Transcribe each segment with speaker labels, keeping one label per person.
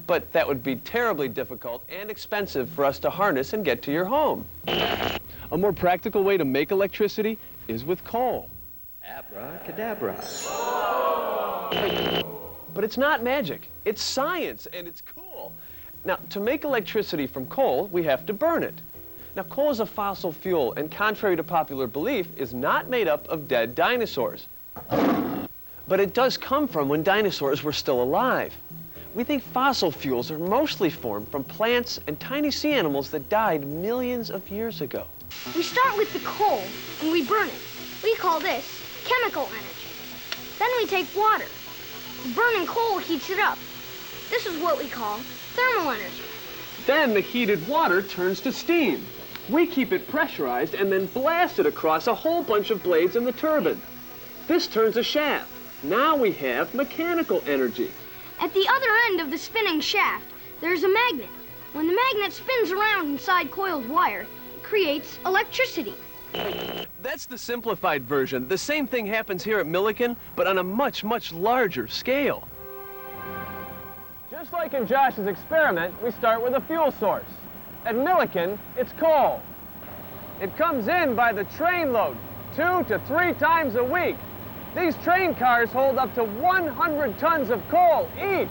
Speaker 1: but that would be terribly difficult and expensive for us to harness and get to your home. A more practical way to make electricity is with coal.
Speaker 2: Abracadabra.
Speaker 1: But it's not magic. It's science, and it's cool. Now, to make electricity from coal, we have to burn it. Now, coal is a fossil fuel, and contrary to popular belief, is not made up of dead dinosaurs. But it does come from when dinosaurs were still alive. We think fossil fuels are mostly formed from plants and tiny sea animals that died millions of years ago.
Speaker 3: We start with the coal, and we burn it. We call this chemical energy. Then we take water. The burning coal heats it up. This is what we call thermal energy.
Speaker 1: Then the heated water turns to steam. We keep it pressurized and then blast it across a whole bunch of blades in the turbine. This turns a shaft. Now we have mechanical energy.
Speaker 3: At the other end of the spinning shaft, there's a magnet. When the magnet spins around inside coiled wire, it creates electricity.
Speaker 1: That's the simplified version. The same thing happens here at Milliken, but on a much, much larger scale. Just like in Josh's experiment, we start with a fuel source. At Milliken, it's coal. It comes in by the trainload, 2 to 3 times a week. These train cars hold up to 100 tons of coal each.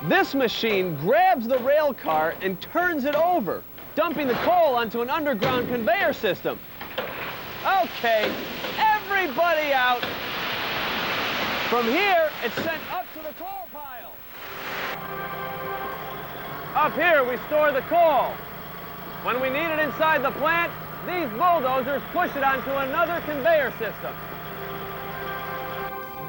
Speaker 1: This machine grabs the rail car and turns it over, dumping the coal onto an underground conveyor system. Okay, everybody out. From here, it's sent up to the coal pile. Up here, we store the coal. When we need it inside the plant, these bulldozers push it onto another conveyor system.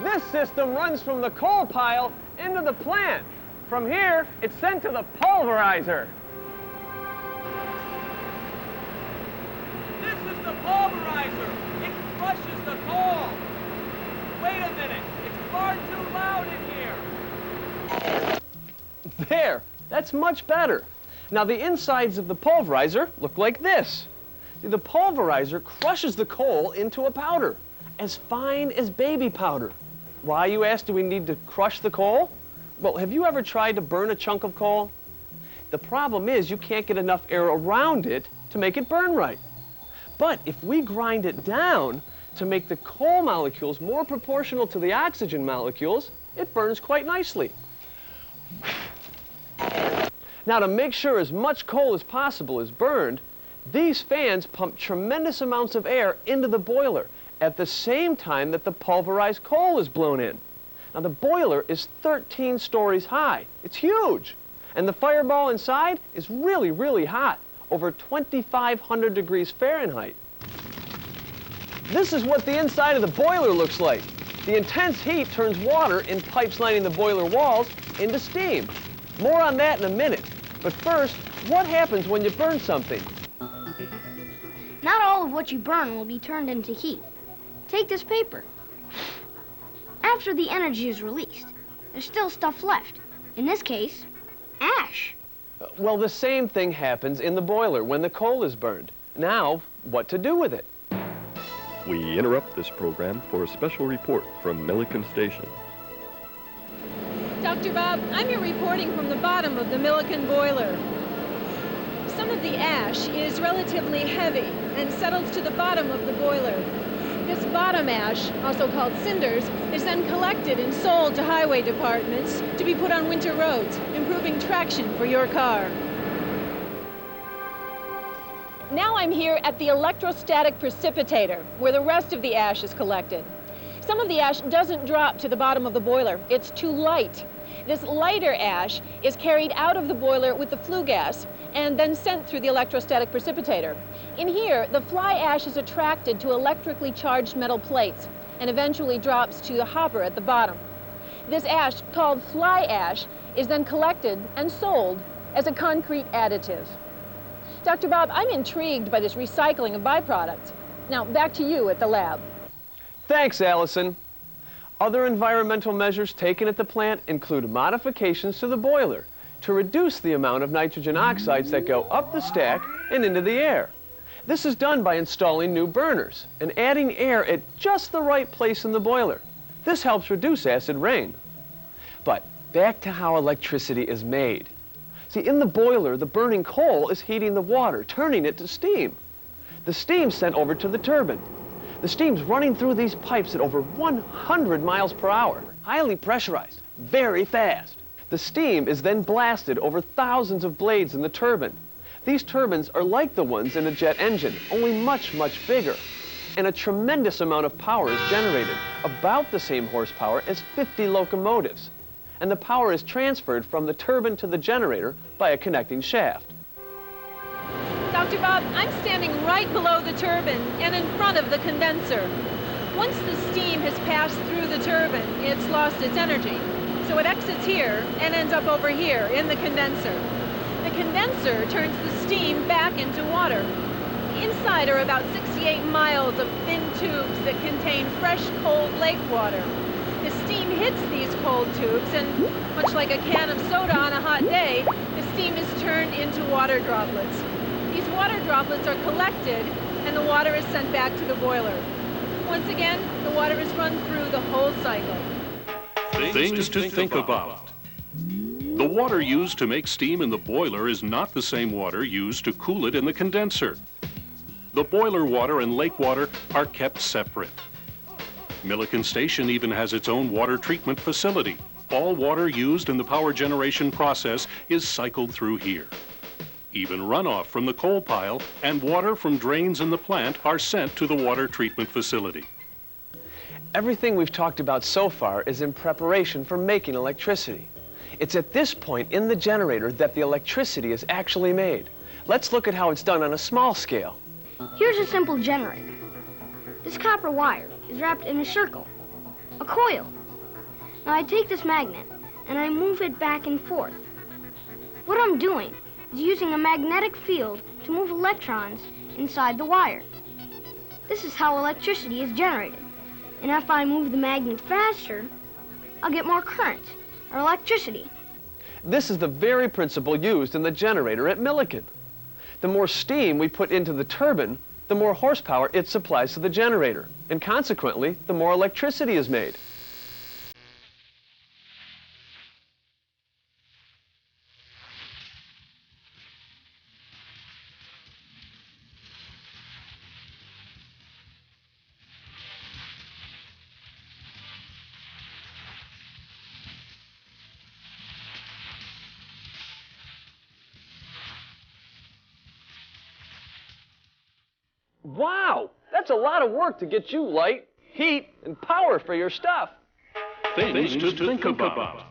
Speaker 1: This system runs from the coal pile into the plant. From here, it's sent to the pulverizer. This is the pulverizer. It crushes the coal. Wait a minute. It's far too loud in here. There. That's much better. Now, the insides of the pulverizer look like this. See, the pulverizer crushes the coal into a powder, as fine as baby powder. Why, you ask, do we need to crush the coal? Well, have you ever tried to burn a chunk of coal? The problem is you can't get enough air around it to make it burn right. But if we grind it down to make the coal molecules more proportional to the oxygen molecules, it burns quite nicely. Now, to make sure as much coal as possible is burned, these fans pump tremendous amounts of air into the boiler at the same time that the pulverized coal is blown in. Now, the boiler is 13 stories high. It's huge. And the fireball inside is really, really hot, over 2,500 degrees Fahrenheit. This is what the inside of the boiler looks like. The intense heat turns water in pipes lining the boiler walls into steam. More on that in a minute. But first, what happens when you burn something?
Speaker 3: Not all of what you burn will be turned into heat. Take this paper. After the energy is released, there's still stuff left. In this case, ash.
Speaker 1: Well, the same thing happens in the boiler when the coal is burned. Now, what to do with it?
Speaker 4: We interrupt this program for a special report from Milliken Station.
Speaker 5: Dr. Bob, I'm here reporting from the bottom of the Milliken boiler. Some of the ash is relatively heavy and settles to the bottom of the boiler. This bottom ash, also called cinders, is then collected and sold to highway departments to be put on winter roads, improving traction for your car. Now I'm here at the electrostatic precipitator, where the rest of the ash is collected. Some of the ash doesn't drop to the bottom of the boiler. It's too light. This lighter ash is carried out of the boiler with the flue gas and then sent through the electrostatic precipitator. In here, the fly ash is attracted to electrically charged metal plates and eventually drops to the hopper at the bottom. This ash, called fly ash, is then collected and sold as a concrete additive. Dr. Bob, I'm intrigued by this recycling of byproducts. Now, back to you at the lab.
Speaker 1: Thanks, Allison. Other environmental measures taken at the plant include modifications to the boiler to reduce the amount of nitrogen oxides that go up the stack and into the air. This is done by installing new burners and adding air at just the right place in the boiler. This helps reduce acid rain. But Back to how electricity is made. See, in the boiler, the burning coal is heating the water, turning it to steam. The steam's sent over to the turbine. The steam's running through these pipes at over 100 miles per hour, highly pressurized, very fast. The steam is then blasted over thousands of blades in the turbine. These turbines are like the ones in a jet engine, only much, much bigger. And a tremendous amount of power is generated, about the same horsepower as 50 locomotives. And the power is transferred from the turbine to the generator by a connecting shaft.
Speaker 5: Dr. Bob, I'm standing right below the turbine and in front of the condenser. Once the steam has passed through the turbine, it's lost its energy. So it exits here and ends up over here in the condenser. The condenser turns the steam back into water. Inside are about 68 miles of thin tubes that contain fresh, cold lake water. The steam hits these cold tubes, and much like a can of soda on a hot day, the steam is turned into water droplets. These water droplets are collected, and the water is sent back to the boiler. Once again, the water is run through the whole cycle.
Speaker 6: Things to think about. The water used to make steam in the boiler is not the same water used to cool it in the condenser. The boiler water and lake water are kept separate. Milliken Station even has its own water treatment facility. All water used in the power generation process is cycled through here. Even runoff from the coal pile and water from drains in the plant are sent to the water treatment facility.
Speaker 1: Everything we've talked about so far is in preparation for making electricity. It's at this point in the generator that the electricity is actually made. Let's look at how it's done on a small scale.
Speaker 3: Here's a simple generator. This copper wire is wrapped in a circle, a coil. Now I take this magnet and I move it back and forth. What I'm doing is using a magnetic field to move electrons inside the wire. This is how electricity is generated. And if I move the magnet faster, I'll get more current, or electricity.
Speaker 1: This is the very principle used in the generator at Milliken. The more steam we put into the turbine, the more horsepower it supplies to the generator, and consequently, the more electricity is made. Wow, that's a lot of work to get you light, heat, and power for your stuff.
Speaker 6: Things to think about.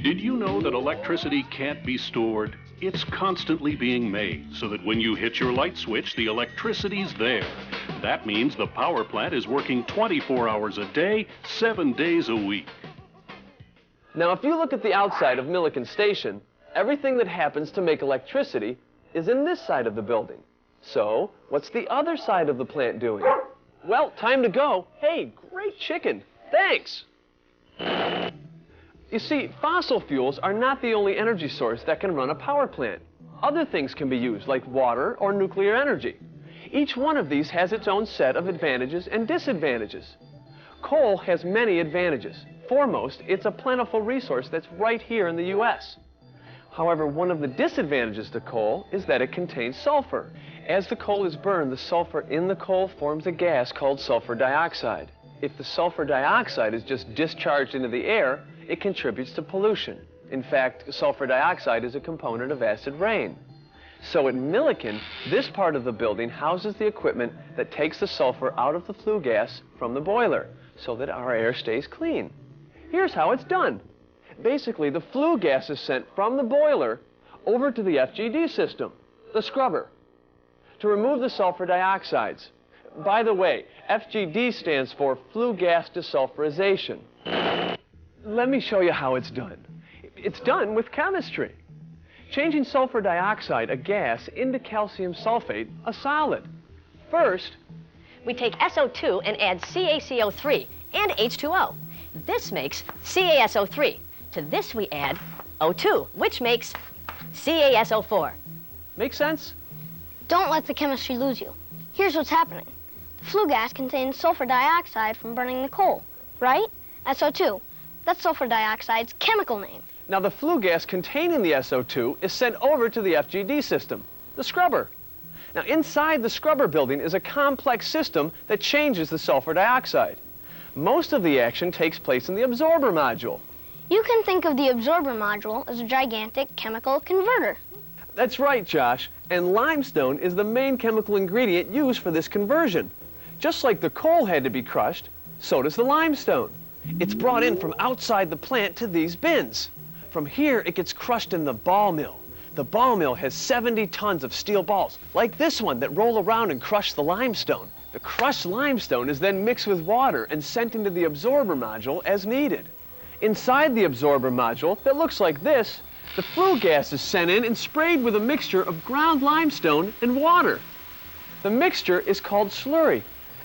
Speaker 6: Did you know that electricity can't be stored? It's constantly being made so that when you hit your light switch, the electricity's there. That means the power plant is working 24 hours a day, 7 days a week.
Speaker 1: Now, if you look at the outside of Milliken Station, everything that happens to make electricity is in this side of the building. So, what's the other side of the plant doing? Well, time to go. Hey, great chicken. Thanks. You see, fossil fuels are not the only energy source that can run a power plant. Other things can be used, like water or nuclear energy. Each one of these has its own set of advantages and disadvantages. Coal has many advantages. Foremost, it's a plentiful resource that's right here in the U.S. However, one of the disadvantages to coal is that it contains sulfur. As the coal is burned, the sulfur in the coal forms a gas called sulfur dioxide. If the sulfur dioxide is just discharged into the air, it contributes to pollution. In fact, sulfur dioxide is a component of acid rain. So at Milliken, this part of the building houses the equipment that takes the sulfur out of the flue gas from the boiler so that our air stays clean. Here's how it's done. Basically, the flue gas is sent from the boiler over to the FGD system, the scrubber, to remove the sulfur dioxides. By the way, FGD stands for flue gas desulfurization. Let me show you how it's done. It's done with chemistry. Changing sulfur dioxide, a gas, into calcium sulfate, a solid. First,
Speaker 7: we take SO2 and add CaCO3 and H2O. This makes CaSO3. To this we add O2, which makes CaSO4.
Speaker 1: make sense?
Speaker 3: Don't let the chemistry lose you. Here's what's happening. The flue gas contains sulfur dioxide from burning the coal, right? SO2. That's sulfur dioxide's chemical name.
Speaker 1: Now, the flue gas containing the SO2 is sent over to the FGD system, the scrubber. Now, inside the scrubber building is a complex system that changes the sulfur dioxide. Most of the action takes place in the absorber module.
Speaker 3: You can think of the absorber module as a gigantic chemical converter.
Speaker 1: That's right, Josh. And limestone is the main chemical ingredient used for this conversion. Just like the coal had to be crushed, so does the limestone. It's brought in from outside the plant to these bins. From here, it gets crushed in the ball mill. The ball mill has 70 tons of steel balls, like this one, that roll around and crush the limestone. The crushed limestone is then mixed with water and sent into the absorber module as needed. Inside the absorber module, that looks like this, the flue gas is sent in and sprayed with a mixture of ground limestone and water. The mixture is called slurry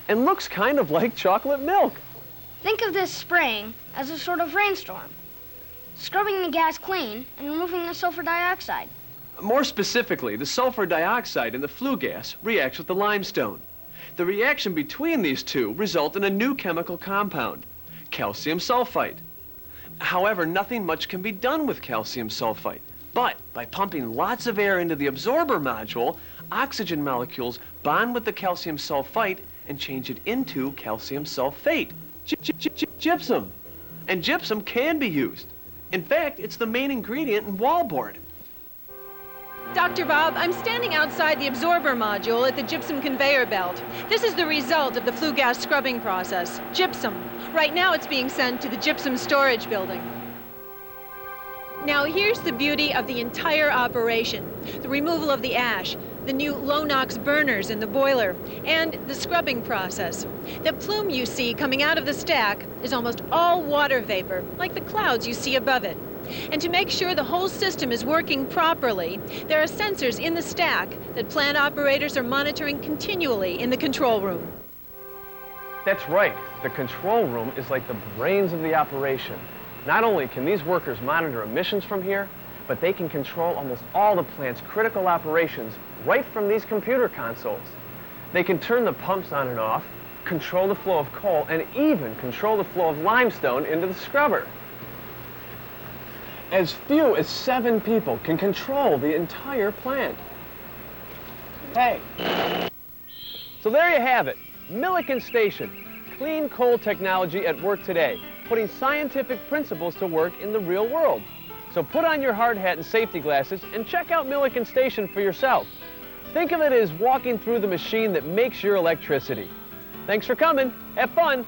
Speaker 1: and looks kind of like chocolate milk.
Speaker 3: Think of this spraying as a sort of rainstorm, scrubbing the gas clean and removing the sulfur dioxide.
Speaker 1: More specifically, the sulfur dioxide in the flue gas reacts with the limestone. The reaction between these two results in a new chemical compound, calcium sulfite. However, nothing much can be done with calcium sulfite. But by pumping lots of air into the absorber module, oxygen molecules bond with the calcium sulfite and change it into calcium sulfate, gypsum. And gypsum can be used. In fact, it's the main ingredient in wallboard.
Speaker 5: Dr. Bob, I'm standing outside the absorber module at the gypsum conveyor belt. This is the result of the flue gas scrubbing process, gypsum. Right now it's being sent to the gypsum storage building. Now here's the beauty of the entire operation. The removal of the ash, the new low-NOx burners in the boiler, and the scrubbing process. The plume you see coming out of the stack is almost all water vapor, like the clouds you see above it. And to make sure the whole system is working properly, there are sensors in the stack that plant operators are monitoring continually in the control room.
Speaker 1: That's right. The control room is like the brains of the operation. Not only can these workers monitor emissions from here, but they can control almost all the plant's critical operations right from these computer consoles. They can turn the pumps on and off, control the flow of coal, and even control the flow of limestone into the scrubber. As few as 7 people can control the entire plant. Hey. So there you have it. Milliken Station. Clean coal technology at work today, putting scientific principles to work in the real world. So put on your hard hat and safety glasses and check out Milliken Station for yourself. Think of it as walking through the machine that makes your electricity. Thanks for coming. Have fun.